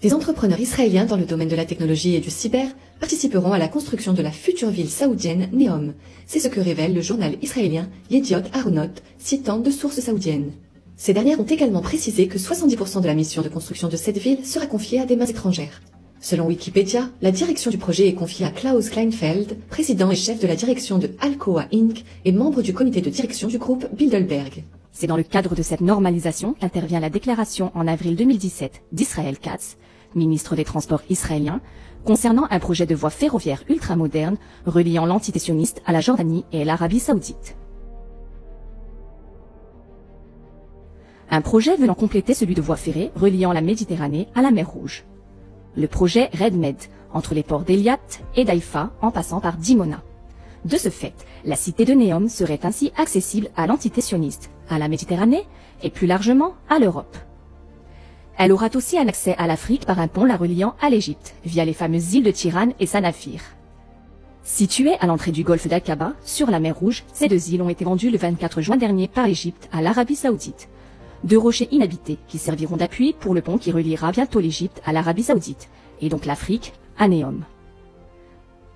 Des entrepreneurs israéliens dans le domaine de la technologie et du cyber participeront à la construction de la future ville saoudienne Neom. C'est ce que révèle le journal israélien Yediot Ahronot, citant de sources saoudiennes. Ces dernières ont également précisé que 70% de la mission de construction de cette ville sera confiée à des mains étrangères. Selon Wikipédia, la direction du projet est confiée à Klaus Kleinfeld, président et chef de la direction de Alcoa Inc. et membre du comité de direction du groupe Bilderberg. C'est dans le cadre de cette normalisation qu'intervient la déclaration en avril 2017 d'Israël Katz, ministre des Transports israélien, concernant un projet de voie ferroviaire ultramoderne reliant l'entité sioniste à la Jordanie et l'Arabie Saoudite. Un projet venant compléter celui de voie ferrée reliant la Méditerranée à la mer Rouge. Le projet RedMed, entre les ports d'Eliat et d'Haïfa en passant par Dimona. De ce fait, la cité de Neom serait ainsi accessible à l'entité sioniste, à la Méditerranée et plus largement à l'Europe. Elle aura aussi un accès à l'Afrique par un pont la reliant à l'Égypte, via les fameuses îles de Tiran et Sanafir. Situées à l'entrée du golfe d'Aqaba, sur la mer Rouge, ces deux îles ont été vendues le 24 juin dernier par l'Égypte à l'Arabie Saoudite. Deux rochers inhabités qui serviront d'appui pour le pont qui reliera bientôt l'Égypte à l'Arabie Saoudite, et donc l'Afrique à Neom.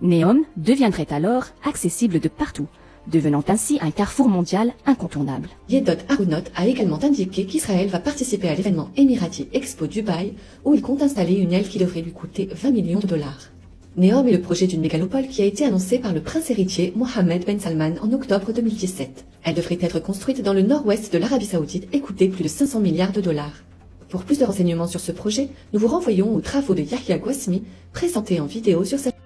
Neom deviendrait alors accessible de partout, devenant ainsi un carrefour mondial incontournable. Yedot Ahronot a également indiqué qu'Israël va participer à l'événement Emirati Expo Dubaï, où il compte installer une aile qui devrait lui coûter 20 millions de dollars. Neom est le projet d'une mégalopole qui a été annoncé par le prince héritier Mohammed Ben Salman en octobre 2017. Elle devrait être construite dans le nord-ouest de l'Arabie Saoudite et coûter plus de 500 milliards de dollars. Pour plus de renseignements sur ce projet, nous vous renvoyons aux travaux de Yahya Gouasmi, présentés en vidéo sur sa chaîne.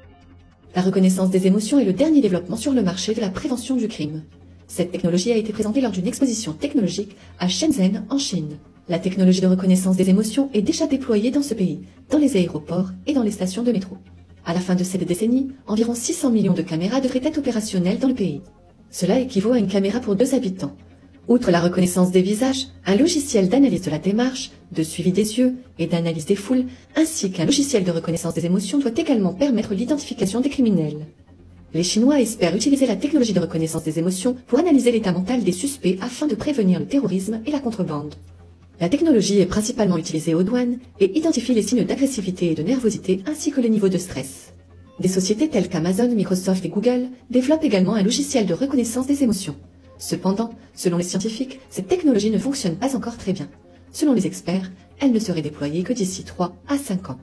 La reconnaissance des émotions est le dernier développement sur le marché de la prévention du crime. Cette technologie a été présentée lors d'une exposition technologique à Shenzhen, en Chine. La technologie de reconnaissance des émotions est déjà déployée dans ce pays, dans les aéroports et dans les stations de métro. À la fin de cette décennie, environ 600 millions de caméras devraient être opérationnelles dans le pays. Cela équivaut à une caméra pour 2 habitants. Outre la reconnaissance des visages, un logiciel d'analyse de la démarche, de suivi des yeux et d'analyse des foules, ainsi qu'un logiciel de reconnaissance des émotions doit également permettre l'identification des criminels. Les Chinois espèrent utiliser la technologie de reconnaissance des émotions pour analyser l'état mental des suspects afin de prévenir le terrorisme et la contrebande. La technologie est principalement utilisée aux douanes et identifie les signes d'agressivité et de nervosité ainsi que le niveau de stress. Des sociétés telles qu'Amazon, Microsoft et Google développent également un logiciel de reconnaissance des émotions. Cependant, selon les scientifiques, cette technologie ne fonctionne pas encore très bien. Selon les experts, elle ne serait déployée que d'ici 3 à 5 ans.